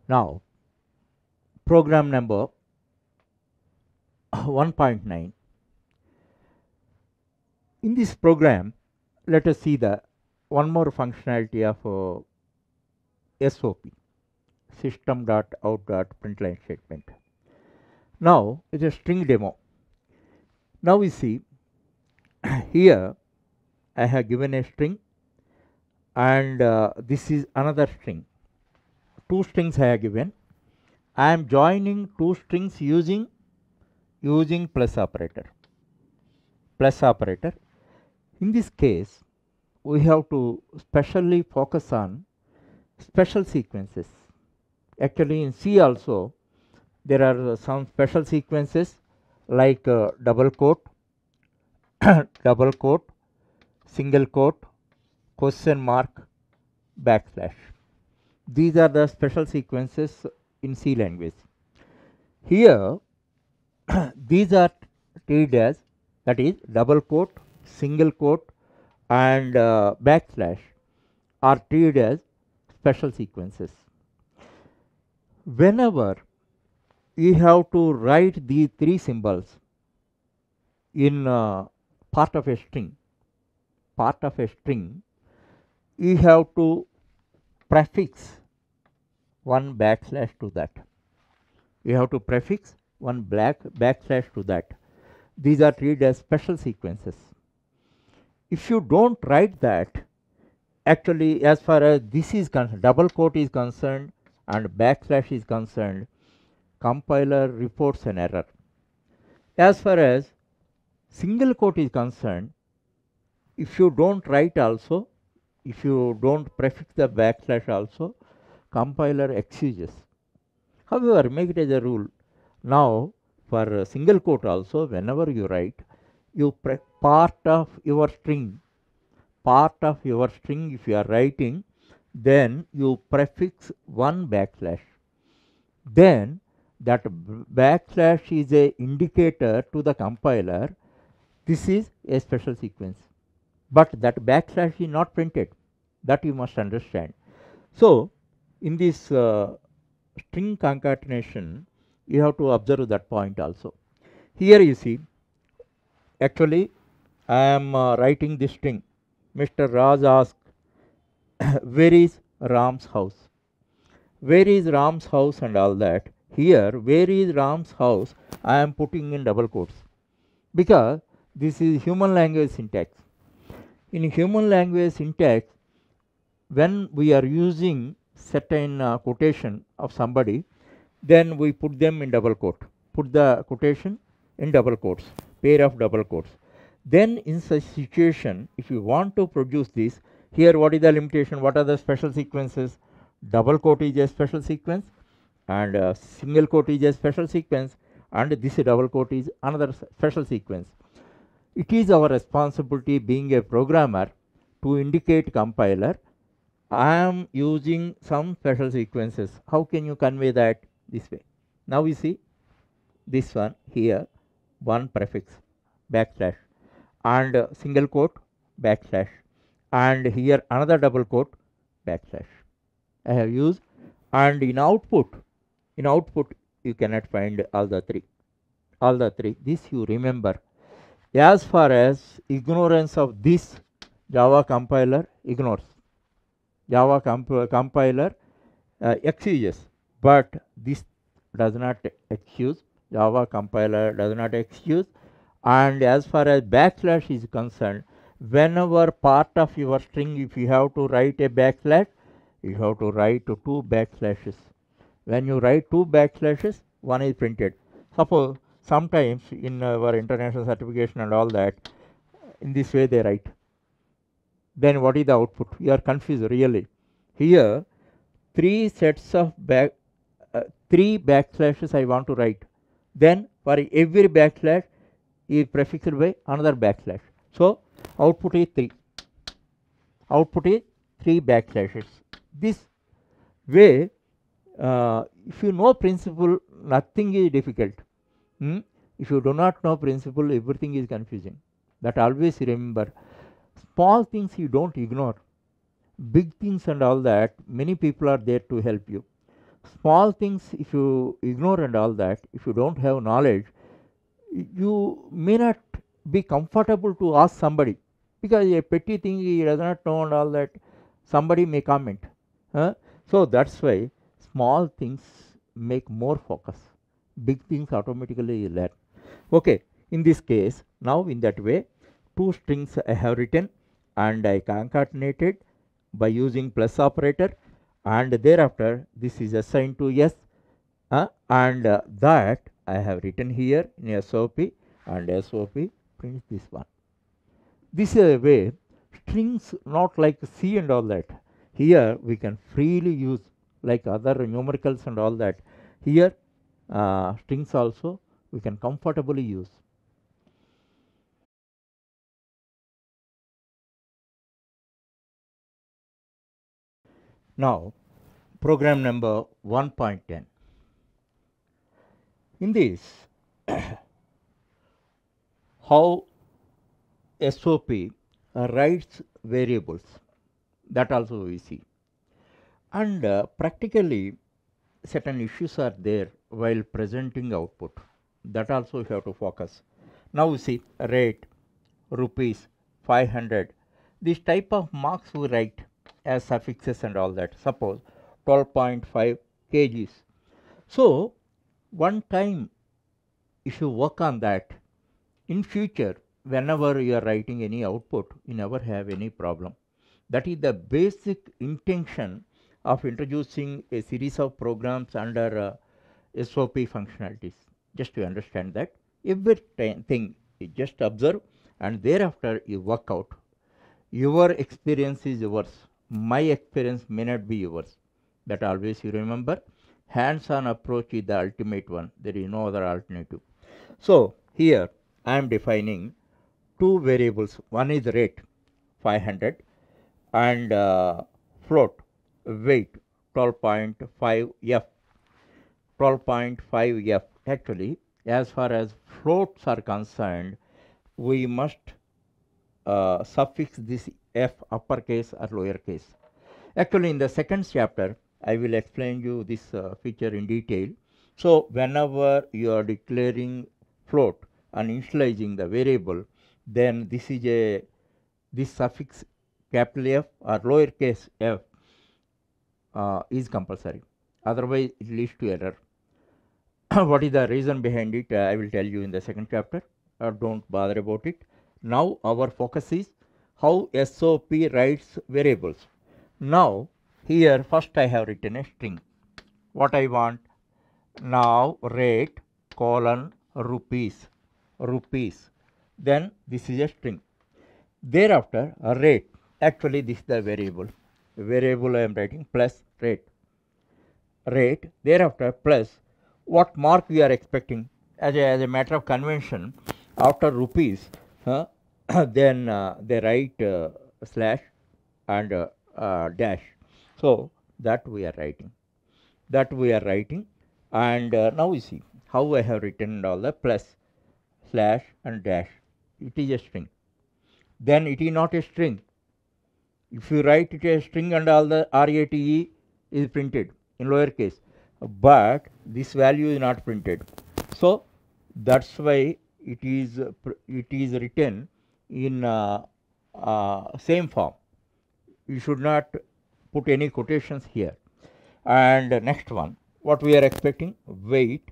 Now, program number 1.9. In this program, let us see the one more functionality of SOP, system.out.println statement. Now, it is a string demo. Now we see here I have given a string, and this is another string. Two strings I have given. I am joining two strings using plus operator. Plus operator. In this case, we have to specially focus on special sequences. Actually, in C also there are some special sequences like double quote, double quote, single quote, question mark, backslash. These are the special sequences in C language. Here these are treated as, that is, double quote, single quote and backslash are treated as special sequences. Whenever you have to write these three symbols in part of a string, you have to prefix one backslash to that. You have to prefix one backslash to that. These are treated as special sequences. If you don't write that, actually, as far as this is concerned, double quote is concerned and backslash is concerned, compiler reports an error. As far as single quote is concerned, if you don't write also, if you don't prefix the backslash also, compiler excuses. However, make it as a rule. Now, for single quote also, whenever you write, you part of your string, if you are writing, then you prefix one backslash. Then that backslash is a indicator to the compiler. This is a special sequence, but that backslash is not printed. That you must understand. So, in this string concatenation, you have to observe that point also. Here you see, actually I am writing this string. Mr. Raj asks, where is Ram's house? Where is Ram's house and all that. Here, where is Ram's house, I am putting in double quotes, because this is human language syntax. In human language syntax, when we are using certain quotation of somebody, then we put them in double quote, put the quotation in double quotes, pair of double quotes. Then in such situation, if you want to produce this, here what is the limitation, what are the special sequences? Double quote is a special sequence, and single quote is a special sequence, and this double quote is another special sequence. It is our responsibility, being a programmer, to indicate compiler, I am using some special sequences. How can you convey that? This way. Now we see this one here, one prefix backslash, and single quote backslash, and here another double quote backslash I have used. And in output you cannot find all the three. This you remember. As far as ignorance of this, Java compiler ignores. Java compiler excuses, but this does not excuse. Java compiler does not excuse. And as far as backslash is concerned, whenever part of your string, if you have to write a backslash, you have to write two backslashes. When you write two backslashes, one is printed. Suppose sometimes in our international certification and all that, in this way they write. Then what is the output? You are confused really. Here, three sets of three backslashes I want to write. Then for every backslash is prefixed by another backslash. So output is 3. Output is 3 backslashes. This way, if you know principle, nothing is difficult. If you do not know principle, everything is confusing. That always remember. Small things you don't ignore. Big things and all that, many people are there to help you. Small things, if you ignore and all that, if you don't have knowledge, you may not be comfortable to ask somebody, because a petty thing he does not know and all that, somebody may comment. Huh? So that's why small things make more focus. Big things automatically you learn. Okay, in this case, now in that way, two strings I have written and I concatenated by using plus operator, and thereafter this is assigned to S, and that I have written here in SOP, and SOP prints this one. This is a way strings, not like C and all that. Here we can freely use like other numericals and all that. Here strings also we can comfortably use. Now program number 1.10. In this, how SOP writes variables, that also we see. And practically certain issues are there while presenting output, that also you have to focus. Now we see rate, rupees, 500, this type of marks we write as suffixes and all that. Suppose 12.5 kgs. So one time if you work on that, in future whenever you are writing any output, you never have any problem. That is the basic intention of introducing a series of programs under SOP functionalities. Just to understand that everything you just observe and thereafter you work out. Your experience is yours, my experience may not be yours. That always you remember. Hands-on approach is the ultimate one, there is no other alternative. So here I am defining two variables. One is rate 500 and float weight 12.5 f. 12.5 f. Actually, as far as floats are concerned, we must suffix this f uppercase or lowercase. Actually, in the second chapter, I will explain you this feature in detail. So whenever you are declaring float and initializing the variable, then this suffix capital F or lowercase f is compulsory. Otherwise, it leads to error. What is the reason behind it? I will tell you in the second chapter. Don't bother about it. Now our focus is how SOP writes variables. Now here first I have written a string. What I want? Now rate colon rupees, rupees. Then this is a string. Thereafter a rate. Actually this is the variable. Variable I am writing plus rate. Rate. Thereafter plus what mark we are expecting. As a matter of convention, after rupees, then they write slash and dash. So that we are writing. That we are writing. And now we see how I have written all the plus, slash and dash. It is a string. Then it is not a string. If you write it a string and all the RATE is printed in lowercase, but this value is not printed. So that's why it is written in same form. You should not put any quotations here. And next one, what we are expecting, weight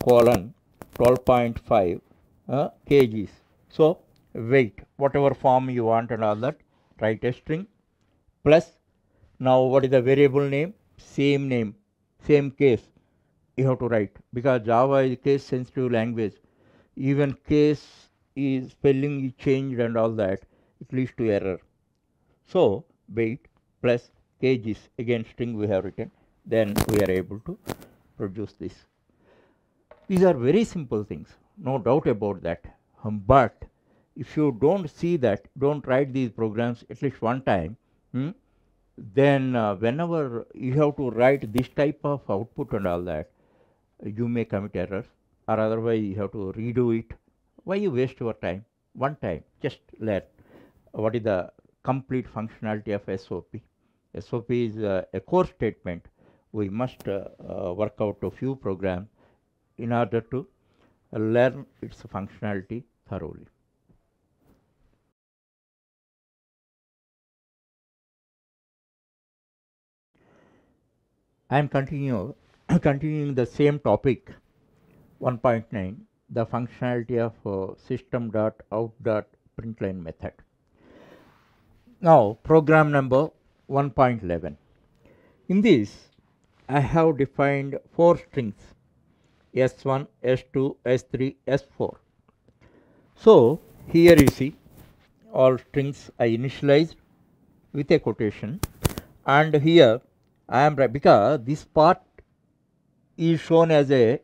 colon 12.5 kgs. So weight, whatever form you want and all that, write a string plus. Now what is the variable name? Same name, same case you have to write, because Java is case sensitive language. Even case is spelling is changed and all that, it leads to error. So weight plus kgs, again string we have written, then we are able to produce this. These are very simple things, no doubt about that. But if you don't see that, don't write these programs at least one time, then whenever you have to write this type of output and all that, you may commit errors, or otherwise you have to redo it. Why you waste your time? One time, just learn what is the complete functionality of SOP. SOP is a core statement we must work out a few programs in order to learn its functionality thoroughly. I am continuing the same topic 1.9, the functionality of system.out.println method. Now program number 1.11. In this I have defined 4 strings S1, S2, S3, S4. So here you see all strings I initialized with a quotation, and here I am because this part is shown as a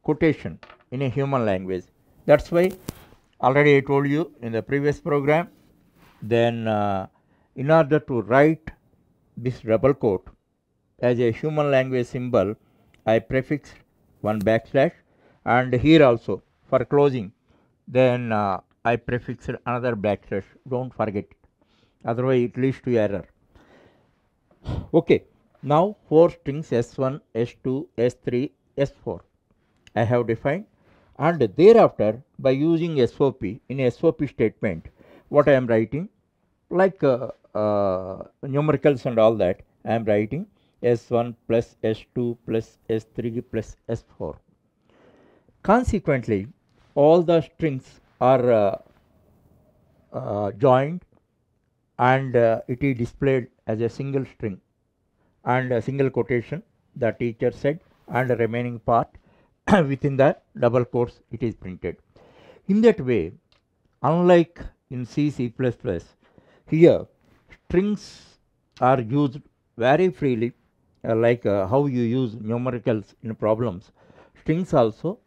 quotation in a human language. That's why already I told you in the previous program. Then in order to write this double quote as a human language symbol, I prefixed one backslash, and here also for closing then I prefixed another backslash. Don't forget it, otherwise it leads to error. Okay, now 4 strings S1, S2, S3, S4 I have defined, and thereafter by using SOP, in SOP statement what I am writing, like numericals and all that, I am writing S1 plus S2 plus S3 plus S4. Consequently, all the strings are joined, and it is displayed as a single string and a single quotation, the teacher said, and the remaining part within the double quotes it is printed. In that way, unlike in C, C++, here strings are used very freely, like how you use numericals in problems. Strings also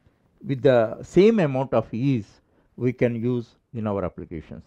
with the same amount of ease we can use in our applications.